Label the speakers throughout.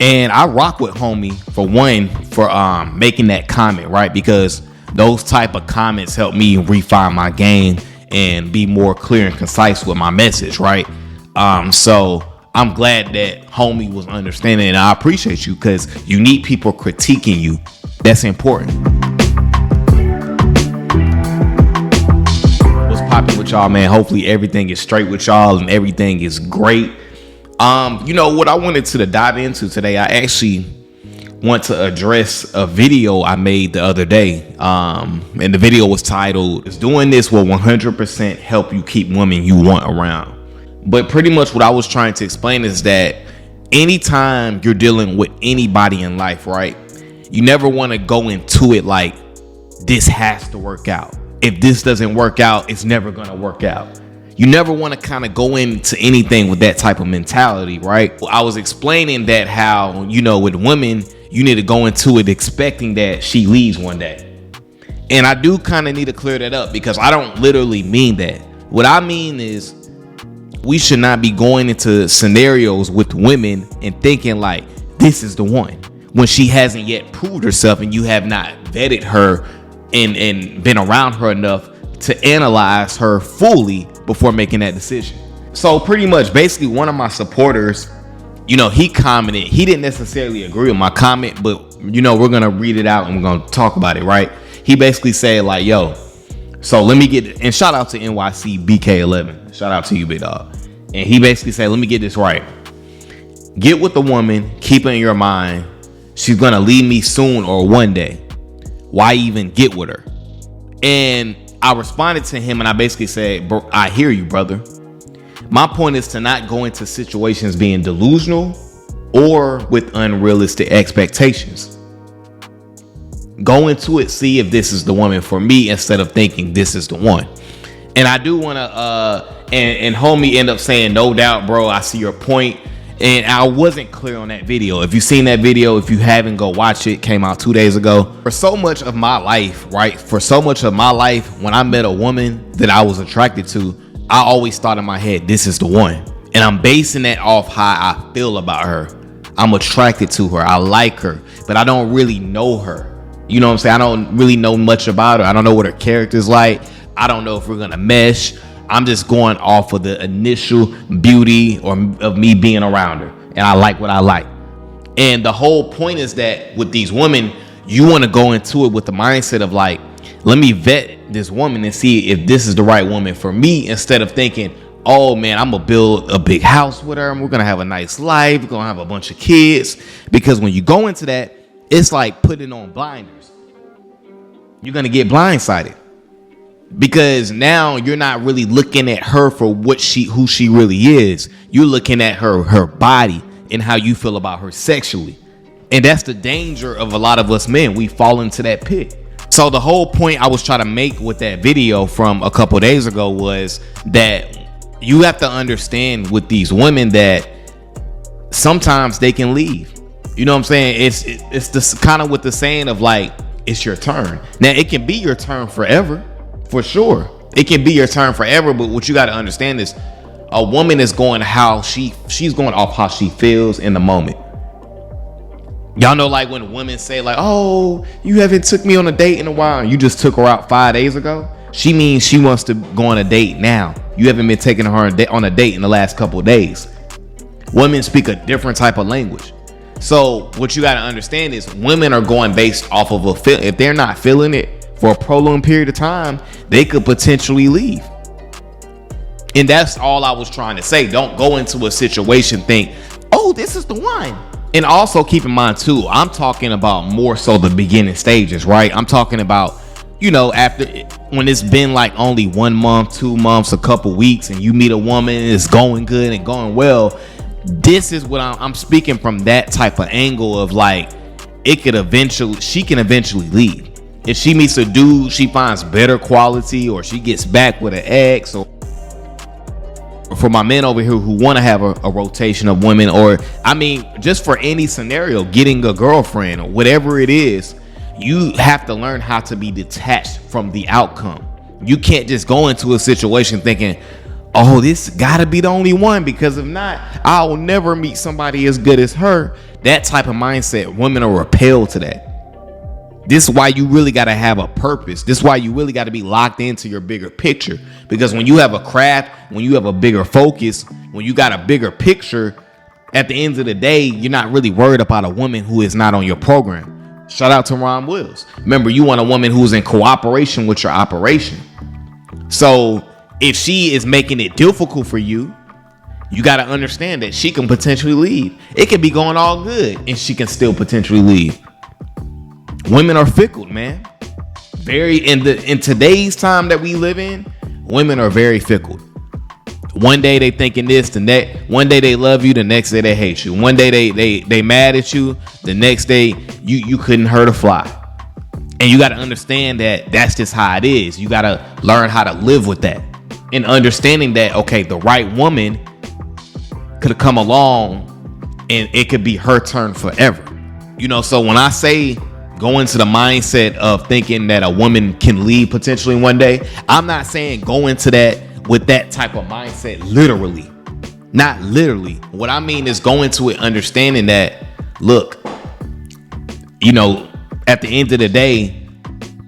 Speaker 1: And I rock with homie for one, for making that comment, right? Because those type of comments help me refine my game and be more clear and concise with my message, right? So I'm glad that homie was understanding, and I appreciate you, because you need people critiquing you. That's important. What's popping with y'all, man? Hopefully everything is straight with y'all and everything is great. You know what I wanted to dive into today, I actually want to address a video I made the other day. And the video was titled, "Is Doing This Will 100% Help You Keep Women You Want Around?" But pretty much what I was trying to explain is that anytime you're dealing with anybody in life, right, you never want to go into it like this has to work out. If this doesn't work out, it's never going to work out. You never want to kind of go into anything with that type of mentality, right? I was explaining that how, you know, with women, you need to go into it expecting that she leaves one day. And I do kind of need to clear that up, because I don't literally mean that. What I mean is, we should not be going into scenarios with women and thinking like this is the one, when she hasn't yet proved herself and you have not vetted her and been around her enough to analyze her fully before making that decision. So pretty much, basically, one of my supporters, you know, he commented. He didn't necessarily agree with my comment, but, you know, we're gonna read it out and we're gonna talk about it, right? He basically said like, yo, so let me get, and shout out to NYC BK11, shout out to you, big dog. And he basically said, let me get this right. Get with the woman, keep it in your mind, she's gonna leave me soon or one day. Why even get with her? And I responded to him and I basically said, bro, I hear you, brother. My point is to not go into situations being delusional or with unrealistic expectations. Go into it, see if this is the woman for me, instead of thinking this is the one. And I do want to, and homie end up saying, no doubt, bro, I see your point. And I wasn't clear on that video. If you've seen that video, if you haven't, go watch it. Came out 2 days ago. For so much of my life, right? For so much of my life, when I met a woman that I was attracted to, I always thought in my head, this is the one. And I'm basing that off how I feel about her. I'm attracted to her. I like her, but I don't really know her. You know what I'm saying? I don't really know much about her. I don't know what her character's like. I don't know if we're gonna mesh. I'm just going off of the initial beauty or of me being around her, and I like what I like. And the whole point is that with these women, you want to go into it with the mindset of like, let me vet this woman and see if this is the right woman for me, instead of thinking, oh man, I'm gonna build a big house with her and we're gonna have a nice life, we're gonna have a bunch of kids. Because when you go into that, it's like putting on blinders. You're gonna get blindsided, because now you're not really looking at her for who she really is. You're looking at her body and how you feel about her sexually. And that's the danger of a lot of us men. We fall into that pit. So the whole point I was trying to make with that video from a couple days ago was that you have to understand with these women that sometimes they can leave. You know what I'm saying? It's this kind of with the saying of like, it's your turn. Now it can be your turn forever. For sure, it can be your turn forever, but what you got to understand is a woman is going how she's going off how she feels in the moment. Y'all know, like when women say like, oh, you haven't took me on a date in a while, and you just took her out 5 days ago. She means she wants to go on a date now. You haven't been taking her on a date in the last couple of days. Women speak a different type of language. So what you got to understand is women are going based off of a feel. If they're not feeling it for a prolonged period of time, they could potentially leave. And that's all I was trying to say. Don't go into a situation think, oh, this is the one. And also keep in mind too, I'm talking about more so the beginning stages, right? I'm talking about, you know, after, when it's been like only 1 month, 2 months, a couple weeks, and you meet a woman, it's going good and going well. This is what I'm speaking from, that type of angle of like, she can eventually leave. If she meets a dude she finds better quality, or she gets back with an ex, or for my men over here who want to have a rotation of women, or I mean, just for any scenario, getting a girlfriend or whatever it is, you have to learn how to be detached from the outcome. You can't just go into a situation thinking, oh, this gotta be the only one, because if not, I'll never meet somebody as good as her. that type of mindset, women are repelled to that. This is why you really got to have a purpose. This is why you really got to be locked into your bigger picture. Because when you have a craft, when you have a bigger focus, when you got a bigger picture, at the end of the day, you're not really worried about a woman who is not on your program. Shout out to Ron Wills. Remember, you want a woman who's in cooperation with your operation. So if she is making it difficult for you, you got to understand that she can potentially leave. It could be going all good and she can still potentially leave. Women are fickle, man. Very in today's time that we live in, women are very fickle. One day they thinking this, the next one day they love you, the next day they hate you. One day they mad at you, the next day you couldn't hurt a fly. And you got to understand that that's just how it is. You got to learn how to live with that. And understanding that, okay, the right woman could have come along and it could be her turn forever. You know, so when I say go into the mindset of thinking that a woman can leave potentially one day, I'm not saying go into that with that type of mindset literally. Not literally. What I mean is go into it understanding that, look, you know, at the end of the day,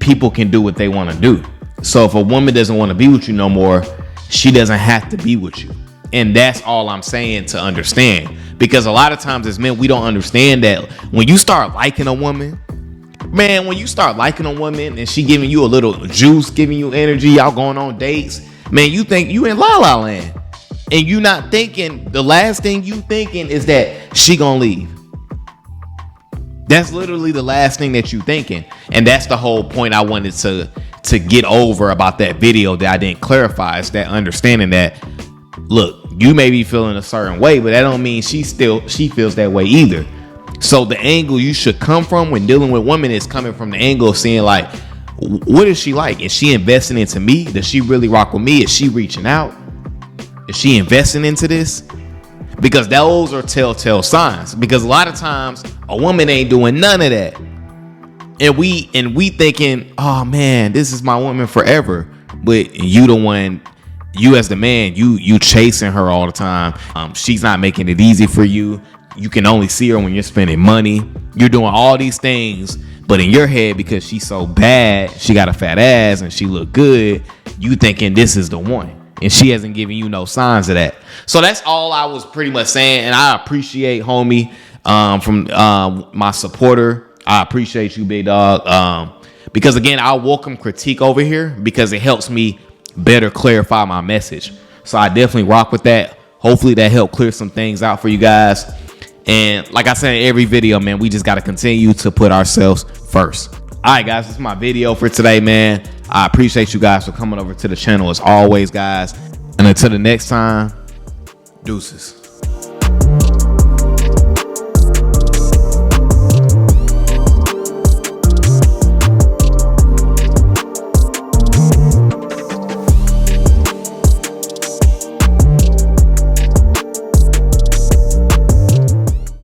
Speaker 1: people can do what they want to do. So if a woman doesn't want to be with you no more, she doesn't have to be with you. And that's all I'm saying to understand. Because a lot of times as men, we don't understand that when you start liking a woman, man, when you start liking a woman and she giving you a little juice, giving you energy, y'all going on dates, man, you think you in La La Land. And you not thinking, the last thing you thinking is that she gonna leave. That's literally the last thing that you thinking. And that's the whole point I wanted to get over about that video that I didn't clarify. Is that understanding that, look, you may be feeling a certain way, but that don't mean she feels that way either. So the angle you should come from when dealing with women is coming from the angle of seeing like, what is she like? Is she investing into me? Does she really rock with me? Is she reaching out? Is she investing into this? Because those are telltale signs. Because a lot of times a woman ain't doing none of that. And we thinking, oh man, this is my woman forever. But you the one, you as the man, you chasing her all the time. She's not making it easy for you. You can only see her when you're spending money. You're doing all these things, but in your head, because she's so bad, she got a fat ass and she look good, you thinking this is the one. And she hasn't given you no signs of that. So that's all I was pretty much saying. And I appreciate homie from my supporter. I appreciate you, big dog. Because again, I welcome critique over here because it helps me better clarify my message. So I definitely rock with that. Hopefully that helped clear some things out for you guys. And like I said in every video, man, we just got to continue to put ourselves first. All right, guys, this is my video for today, man. I appreciate you guys for coming over to the channel as always, guys. And until the next time, deuces.